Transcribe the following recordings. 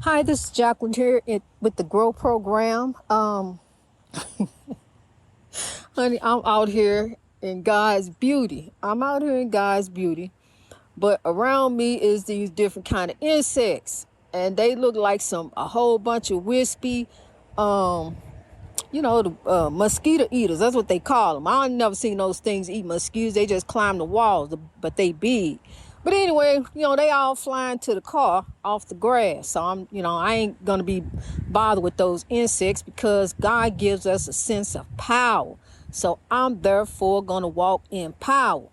Hi, this is Jacqueline here with the Grow Program. Honey, I'm out here in God's beauty. I'm out here in God's beauty, but around me is these different kind of insects, and they look like a whole bunch of wispy, um, the mosquito eaters. That's what they call them. I never seen those things eat mosquitoes. They just climb the walls, but they big. But anyway, they all flying to the car off the grass. So I ain't gonna be bothered with those insects because God gives us a sense of power. So I'm therefore gonna walk in power.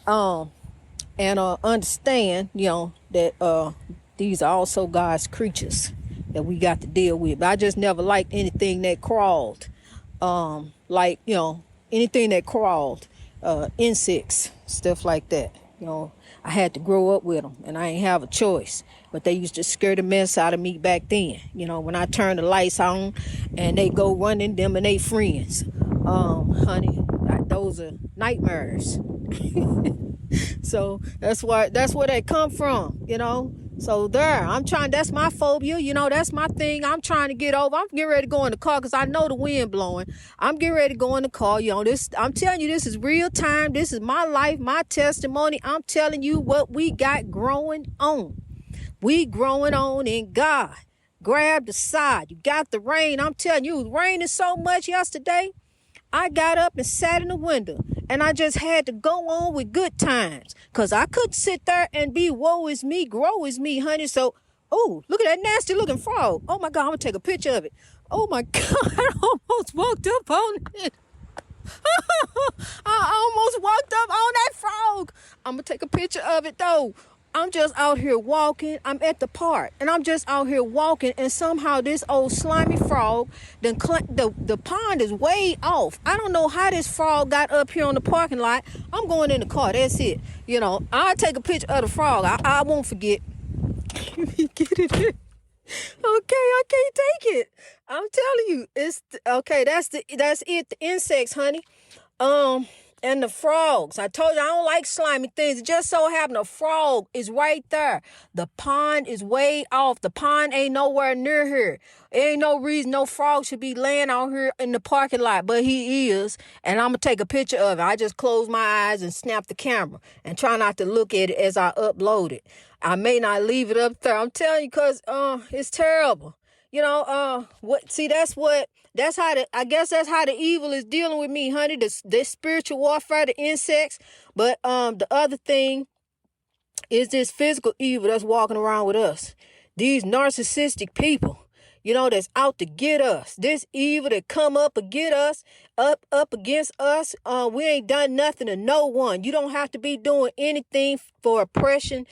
Um, and understand, that these are also God's creatures that we got to deal with. But I just never liked anything that crawled, like anything that crawled, insects, stuff like that. I had to grow up with them, and I ain't have a choice. But they used to scare the mess out of me back then. When I turned the lights on, and they go running them and they friends, honey, those are nightmares. So that's where they come from. So that's my phobia, that's my thing I'm trying to get over. I'm getting ready to go in the car because I know the wind blowing. I'm getting ready to go in the car. I'm telling you, this is real time. This is my life, my testimony. I'm telling you what we got growing on. We growing on in God. Grab the side. You got the rain. I'm telling you, it was raining so much yesterday. I got up and sat in the window, and I just had to go on with good times because I couldn't sit there and be woe is me, grow is me, honey. So, oh, look at that nasty looking frog. Oh my God, I'm going to take a picture of it. Oh my God, I almost walked up on it. I almost walked up on that frog. I'm going to take a picture of it though. I'm just out here walking. I'm at the park, and I'm just out here walking, and somehow this old slimy frog, the pond is way off. I don't know how this frog got up here on the parking lot. I'm going in the car. That's it. I'll take a picture of the frog. I won't forget. Let me get it. Okay, I can't take it. I'm telling you, it's okay. That's it. The insects, honey. And the frogs. I told you I don't like slimy things. It just so happened a frog is right there. The pond is way off. The pond ain't nowhere near here. There ain't no reason no frog should be laying out here in the parking lot, but he is. And I'm going to take a picture of it. I just close my eyes and snap the camera and try not to look at it as I upload it. I may not leave it up there. I'm telling you, because it's terrible. I guess that's how the evil is dealing with me, honey. This spiritual warfare, the insects. But the other thing is this physical evil that's walking around with us. These narcissistic people, that's out to get us. This evil that come up and get us, up against us. We ain't done nothing to no one. You don't have to be doing anything for oppression.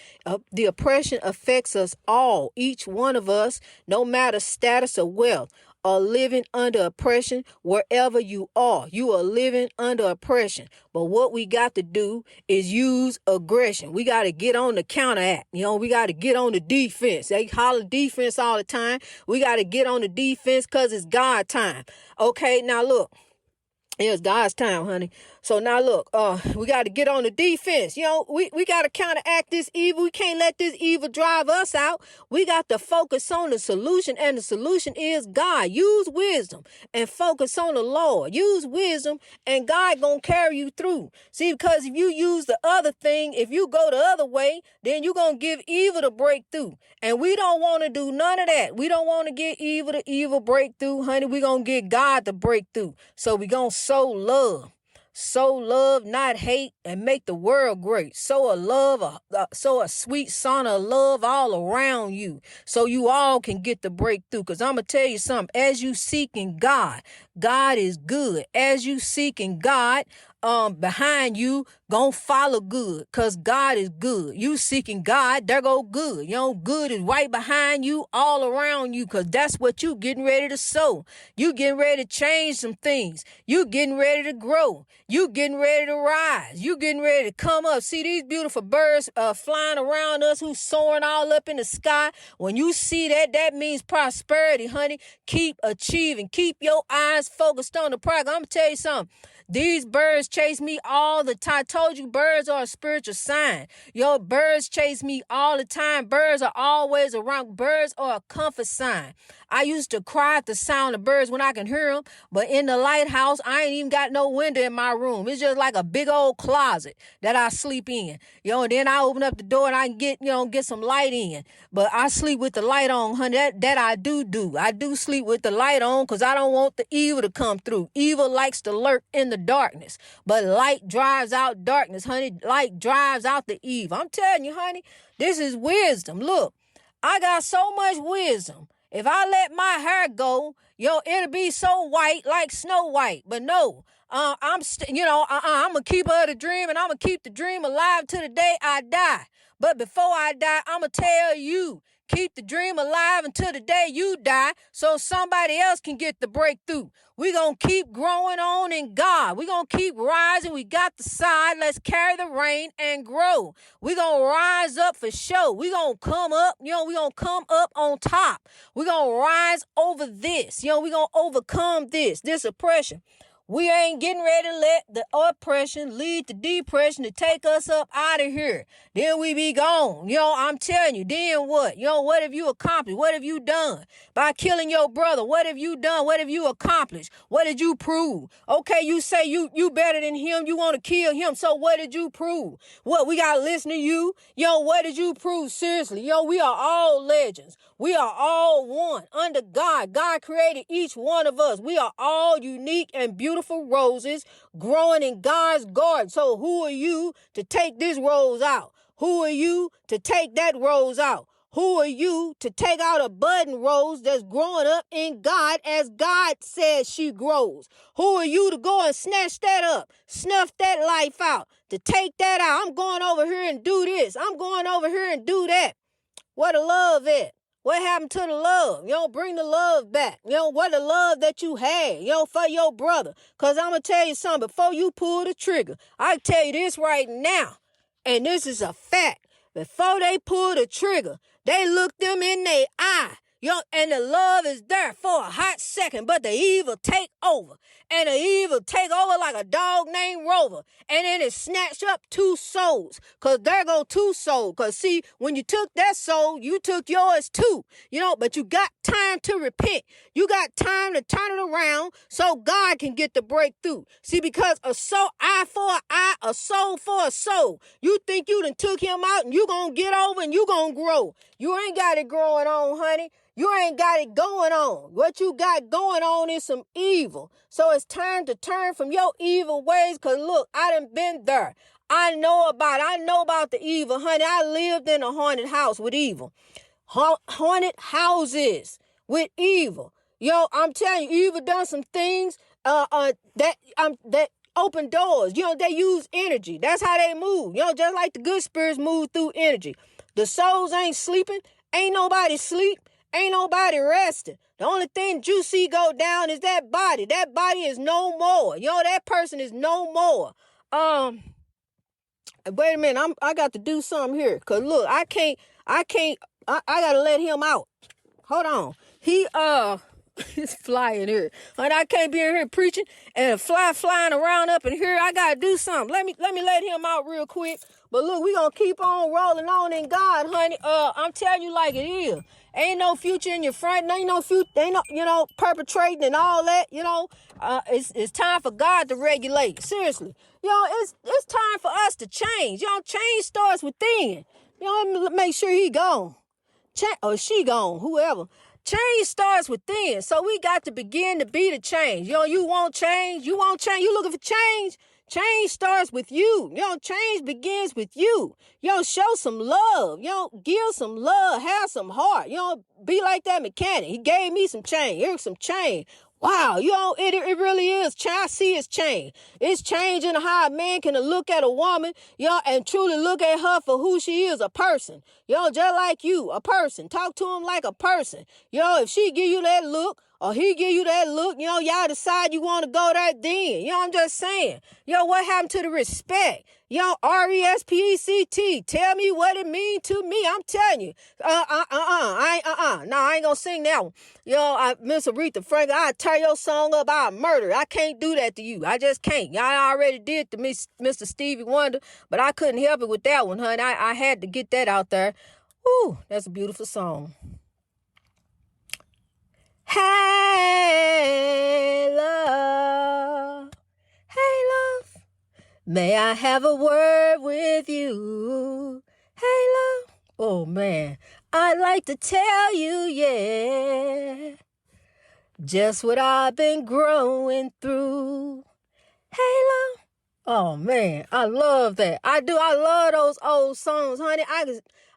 The oppression affects us all, each one of us, no matter status or wealth. Are living under oppression wherever you are. You are living under oppression. But what we got to do is use aggression. We got to get on the counteract. We got to get on the defense. They holler defense all the time. We got to get on the defense because it's God time. Okay, now look. It's God's time, honey. So now look, we got to get on the defense. We got to counteract this evil. We can't let this evil drive us out. We got to focus on the solution, and the solution is God. Use wisdom and focus on the Lord. Use wisdom, and God gonna carry you through. See, because if you use the other thing, if you go the other way, then you're gonna give evil the breakthrough. And we don't want to do none of that. We don't want to get evil the evil breakthrough, honey. We're gonna get God the breakthrough. So we gonna sow love, not hate, and make the world great. Sow a sweet son of love all around you, so you all can get the breakthrough. Because I'm going to tell you something. As you seeking God, God is good. As you seeking God, behind you gonna follow good, because God is good. You seeking God, there go good. Good is right behind you, all around you, because that's what you getting ready to sow. You getting ready to change some things. You getting ready to grow. You getting ready to rise. You getting ready to come up. See these beautiful birds flying around us, who's soaring all up in the sky. When you see that, that means prosperity, honey. Keep achieving. Keep your eyes focused on the prize. I'm gonna tell you something. These birds chase me all the time. I told you birds are a spiritual sign. Yo, birds chase me all the time. Birds are always around. Birds are a comfort sign. I used to cry at the sound of birds when I can hear them, but in the lighthouse, I ain't even got no window in my room. It's just like a big old closet that I sleep in. And then I open up the door and I can get some light in. But I sleep with the light on, honey. That I do. I do sleep with the light on because I don't want the evil to come through. Evil likes to lurk in the darkness, but light drives out darkness, honey. Light drives out the evil. I'm telling you, honey, this is wisdom. Look, I got so much wisdom. If I let my hair go, it'll be so white like Snow White. But no, I'm gonna keep her the dream, and I'm gonna keep the dream alive till the day I die. But before I die, I'm gonna tell you, keep the dream alive until the day you die, so somebody else can get the breakthrough. We're going to keep growing on in God. We're going to keep rising. We got the side. Let's carry the rain and grow. We're going to rise up for sure. We're going to come up. We're going to come up on top. We're going to rise over this. We're going to overcome this oppression. We ain't getting ready to let the oppression lead to depression to take us up out of here. Then we be gone. I'm telling you, then what? What have you accomplished? What have you done? By killing your brother, what have you done? What have you accomplished? What did you prove? Okay, you say you better than him. You want to kill him. So what did you prove? What, we got to listen to you? What did you prove? Seriously, we are all legends. We are all one under God. God created each one of us. We are all unique and beautiful roses growing in God's garden. So who are you to take this rose out? Who are you to take that rose out? Who are you to take out a budding rose that's growing up in God as God says she grows? Who are you to go and snatch that up, snuff that life out, to take that out? I'm going over here and do this. I'm going over here and do that. Where the love at? What happened to the love? Bring the love back. What the love that you had, for your brother. Because I'm going to tell you something. Before you pull the trigger, I tell you this right now, and this is a fact. Before they pull the trigger, they look them in their eye. And the love is there for a hot second, but the evil take over. And the evil take over like a dog named Rover. And then it snatched up two souls. Because there go two souls. Because see, when you took that soul, you took yours too. But you got time to repent. You got time to turn it around so God can get the breakthrough. See, because a soul, eye for an eye, a soul for a soul. You think you done took him out and you going to get over and you going to grow. You ain't got it growing on, honey. You ain't got it going on. What you got going on is some evil. So it's time to turn from your evil ways. Because look, I done been there. I know about the evil, honey. I lived in a haunted house with evil. Haunted houses with evil. I'm telling you, evil done some things that open doors. They use energy. That's how they move. Just like the good spirits move through energy. The souls ain't sleeping. Ain't nobody sleep. Ain't nobody resting. The only thing you see go down is that body. That body is no more. That person is no more. Wait a minute. I got to do something here. Cause look, I gotta let him out. Hold on. He he's flying here. And I can't be in here preaching and a fly flying around up in here. I gotta do something. Let me let him out real quick. But look, we gonna keep on rolling on in God, honey. I'm telling you like it is. Ain't no future in your front. Ain't no future. Ain't no, perpetrating and all that. It's time for God to regulate. Seriously, it's time for us to change. Change starts within. Make sure he gone. Or she gone. Whoever. Change starts within. So we got to begin to be the change. You want change. You want change. You looking for change. Change starts with you. Change begins with you. Show some love. Give some love. Have some heart. Be like that mechanic. He gave me some change. Here's some change. Wow, it really is. I see it's change. It's changing how a man can look at a woman, and truly look at her for who she is, a person. Just like you, a person. Talk to him like a person. If she give you that look, or he give you that look, y'all decide you want to go there then. I'm just saying. What happened to the respect? RESPECT. Tell me what it mean to me. I'm telling you. No, I ain't gonna sing that one. Miss Aretha Franklin, I'll tear your song up, I'll murder. I can't do that to you. I just can't. Y'all already did to Mr. Stevie Wonder, but I couldn't help it with that one, honey. I had to get that out there. Woo, that's a beautiful song. Hey, love. Hey, love. May I have a word with you? Hey, love. Oh, man. I'd like to tell you, yeah, just what I've been growing through. Hey, love. Oh, man. I love that. I do. I love those old songs, honey.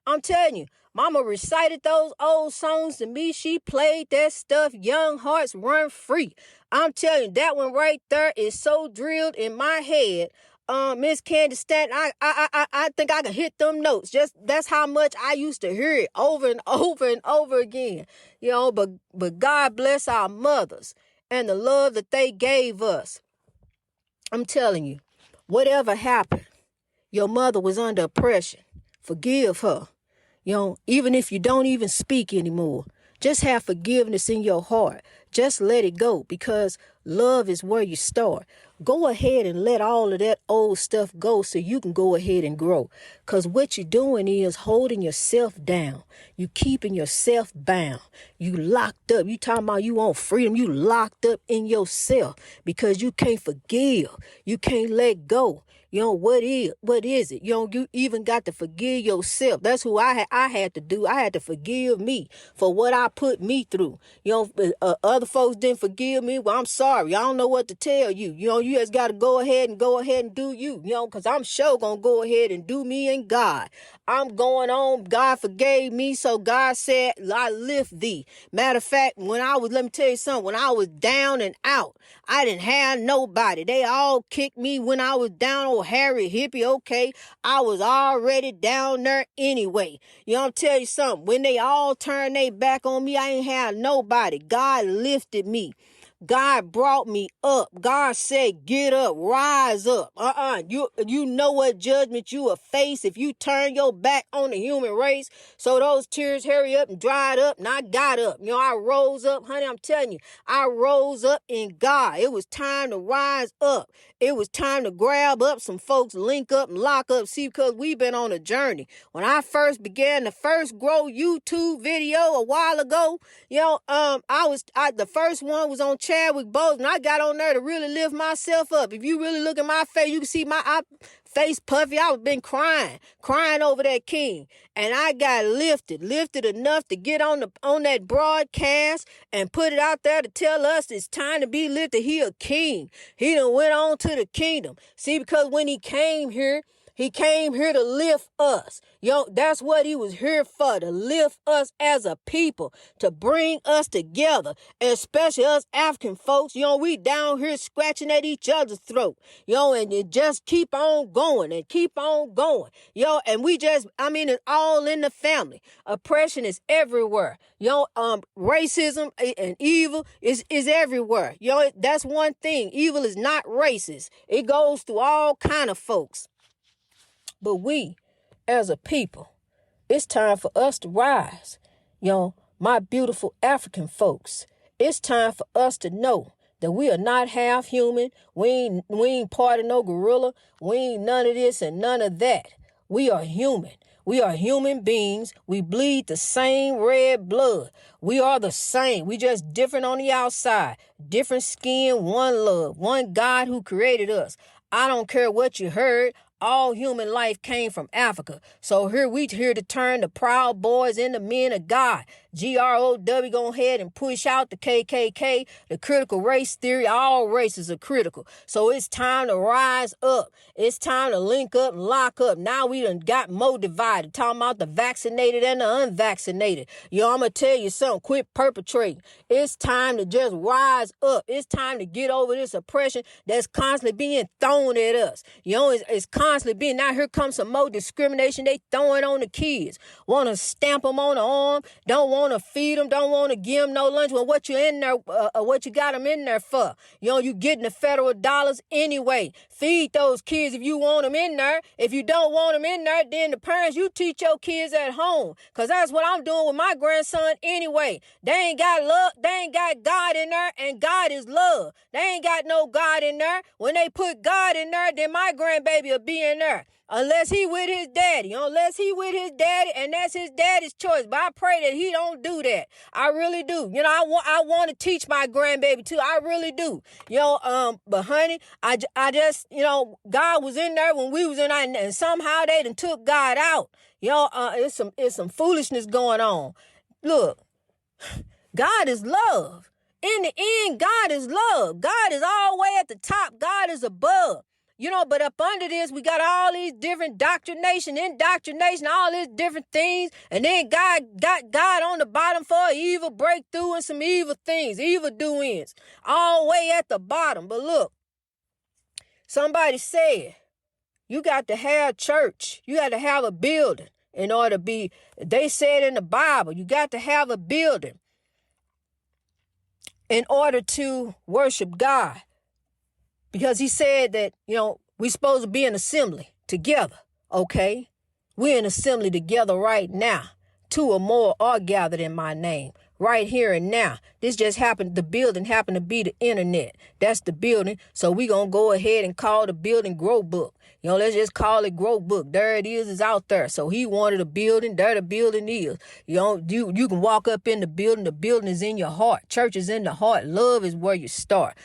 I'm telling you. Mama recited those old songs to me. She played that stuff. Young Hearts Run Free. I'm telling you, that one right there is so drilled in my head. Miss Candy Stanton, I think I can hit them notes. Just that's how much I used to hear it over and over and over again. But God bless our mothers and the love that they gave us. I'm telling you, whatever happened, your mother was under oppression. Forgive her. Even if you don't even speak anymore, just have forgiveness in your heart. Just let it go, because love is where you start. Go ahead and let all of that old stuff go so you can go ahead and grow. Because what you're doing is holding yourself down. You keeping yourself bound. You locked up. You talking about you want freedom. You locked up in yourself because you can't forgive. You can't let go. What is it? You even got to forgive yourself. That's who I had to do. I had to forgive me for what I put me through. Other folks didn't forgive me. Well, I'm sorry. I don't know what to tell you. You just got to go ahead and do you, because I'm sure going to go ahead and do me and God. I'm going on. God forgave me. So God said, I lift thee. Matter of fact, let me tell you something, when I was down and out, I didn't have nobody. They all kicked me when I was down. Oh, Harry Hippie, okay. I was already down there anyway. I'm telling you something. When they all turned their back on me, I ain't had nobody. God lifted me. God brought me up. God said, get up, rise up. You know what judgment you will face if you turn your back on the human race. So those tears hurry up and dried up, and I got up. I rose up, honey. I'm telling you, I rose up in God. It was time to rise up. It was time to grab up some folks, link up and lock up. See, because we've been on a journey. When I first began the first Grow YouTube video a while ago, the first one was on Chadwick Boseman. I got on there to really lift myself up. If you really look at my face, you can see my face puffy. I was been crying over that king. And I got lifted enough to get on that broadcast and put it out there to tell us it's time to be lifted. He a king. He done went on to the kingdom. See, because when he came here to lift us. That's what he was here for, to lift us as a people, to bring us together, especially us African folks. We down here scratching at each other's throat, and you just keep on going and keep on going, and it's all in the family. Oppression is everywhere. Racism and evil is everywhere. That's one thing. Evil is not racist. It goes through all kind of folks. But we, as a people, it's time for us to rise. My beautiful African folks, it's time for us to know that we are not half human. We ain't part of no gorilla. We ain't none of this and none of that. We are human. We are human beings. We bleed the same red blood. We are the same. We just different on the outside. Different skin, one love, one God who created us. I don't care what you heard. All human life came from Africa. So we here to turn the Proud Boys into men of God. GROW, go ahead and push out the KKK, the critical race theory. All races are critical. So it's time to rise up. It's time to link up and lock up. Now we done got more divided. Talking about the vaccinated and the unvaccinated. I'm going to tell you something. Quit perpetrating. It's time to just rise up. It's time to get over this oppression that's constantly being thrown at us. It's constantly constantly being, now here comes some more discrimination they throwing on the kids. Want to stamp them on the arm, don't want to feed them, don't want to give them no lunch. Well, what you in there, what you got them in there for? You getting the federal dollars anyway. Feed those kids if you want them in there. If you don't want them in there, then the parents, you teach your kids at home. Because that's what I'm doing with my grandson anyway. They ain't got love. They ain't got God in there, and God is love. They ain't got no God in there. When they put God in there, then my grandbaby will be in there. Unless he with his daddy. Unless he with his daddy, and that's his daddy's choice. But I pray that he don't do that. I really do. I want to teach my grandbaby too. I really do. But honey, I just, God was in there when we was in there, and somehow they done took God out. It's some foolishness going on. Look, God is love. In the end, God is love. God is all the way at the top. God is above. But up under this, we got all these different indoctrination, all these different things. And then God got God on the bottom for an evil breakthrough and some evil things, evil doings, all the way at the bottom. But look, somebody said, you got to have church. You got to have a building in order to be, they said in the Bible, you got to have a building in order to worship God. Because he said that, we're supposed to be in assembly together, okay? We're in assembly together right now. 2 or more are gathered in my name, right here and now. This just happened, the building happened to be the internet. That's the building. So we're going to go ahead and call the building Grow Book. Let's just call it Grow Book. There it is, it's out there. So he wanted a building, there the building is. You can walk up in the building is in your heart. Church is in the heart. Love is where you start.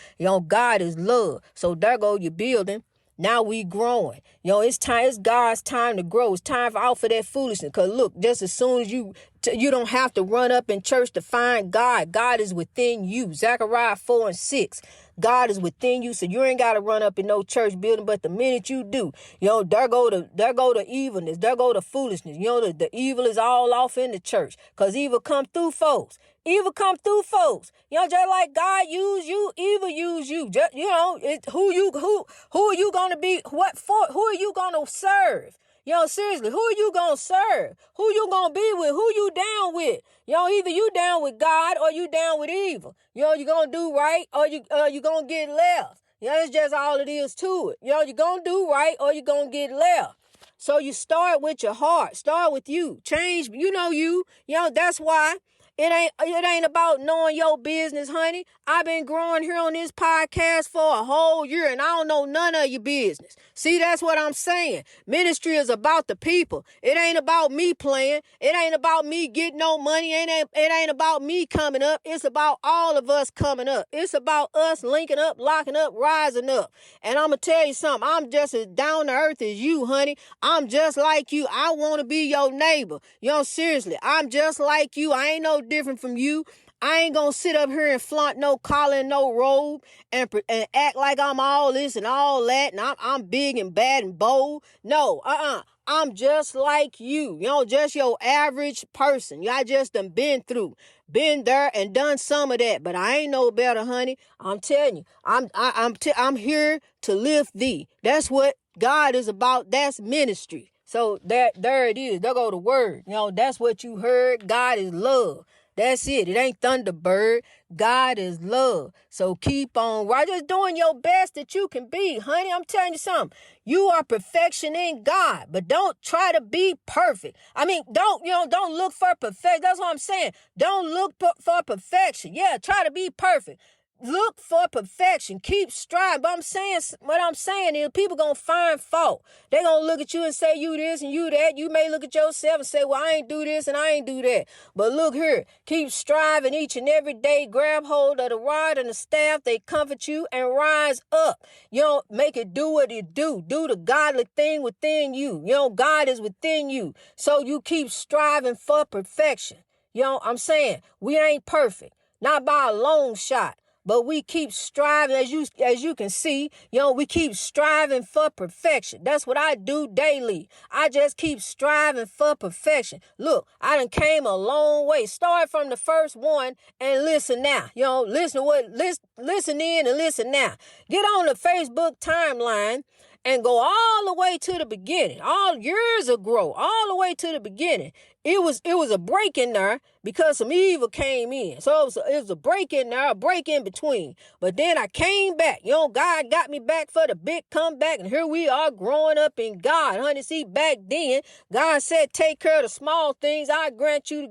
God is love. So there go your building. Now we growing. It's God's time to grow. It's time for out for that foolishness. Because look, just as soon as you don't have to run up in church to find God. God is within you. Zechariah 4:6. God is within you, so you ain't got to run up in no church building. But the minute you do, there go the evilness. There go the foolishness. The evil is all off in the church. Because evil come through folks. Evil come through folks. Just like God use you, evil use you. Just, who are you going to be? What for? Who are you going to serve? Seriously, who are you going to serve? Who you going to be with? Who you down with? Either you down with God or you down with evil. You going to do right or you going to get left. It's just all it is to it. You going to do right or you going to get left. So you start with your heart. Start with you. Change, you. That's why. It ain't about knowing your business, honey. I've been growing here on this podcast for a whole year and I don't know none of your business. See, that's what I'm saying. Ministry is about the people. It ain't about me playing. It ain't about me getting no money. It ain't about me coming up. It's about all of us coming up. It's about us linking up, locking up, rising up. And I'm going to tell you something. I'm just as down to earth as you, honey. I'm just like you. I want to be your neighbor. Seriously, I'm just like you. I ain't no different from you. I ain't gonna sit up here and flaunt no collar and no robe and act like I'm all this and all that and I'm big and bad and bold. No, I'm just like you. Just your average person. I just done been there and done some of that, but I ain't no better, honey. I'm telling you, I'm here to lift thee. That's what God is about. That's ministry. So there it is. There go the word. That's what you heard. God is love. That's it. It ain't Thunderbird. God is love. So keep on just doing your best that you can be, honey. I'm telling you something. You are perfection in God, but don't try to be perfect. I mean, don't look for perfection. That's what I'm saying. Don't look for perfection. Yeah, try to be perfect. Look for perfection. Keep striving. But what I'm saying is people going to find fault. They're going to look at you and say you this and you that. You may look at yourself and say, well, I ain't do this and I ain't do that. But look here. Keep striving each and every day. Grab hold of the rod and the staff. They comfort you and rise up. Make it do what it do. Do the godly thing within you. God is within you. So you keep striving for perfection. I'm saying we ain't perfect. Not by a long shot. But we keep striving, as you can see, we keep striving for perfection. That's what I do daily. I just keep striving for perfection. Look, I done came a long way. Start from the first one and listen now. Listen in and listen now. Get on the Facebook timeline and go all the way to the beginning, all years ago, all the way to the beginning. It was a break in there because some evil came in. So it was a break in there, a break in between. But then I came back. God got me back for the big comeback. And here we are growing up in God. Honey, see, back then, God said, take care of the small things. I grant you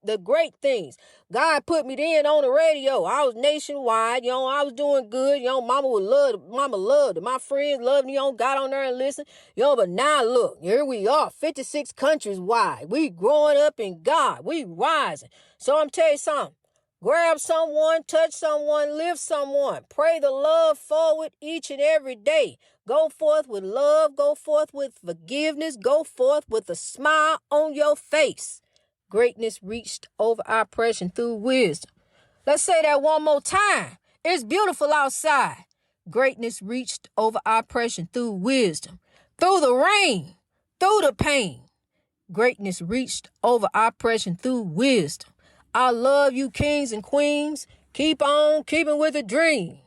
the great things. God put me then on the radio. I was nationwide. I was doing good. Mama loved it. My friends loved me. Got on there and listened. But now look, here we are, 56 countries wide. We growing up in God. We rising. So I'm telling you something. Grab someone, touch someone, lift someone. Pray the love forward each and every day. Go forth with love. Go forth with forgiveness. Go forth with a smile on your face. Greatness reached over oppression through wisdom. Let's say that one more time. It's beautiful outside. Greatness reached over oppression through wisdom. Through the rain, through the pain. Greatness reached over oppression through wisdom. I love you, kings and queens. Keep on keeping with the dream.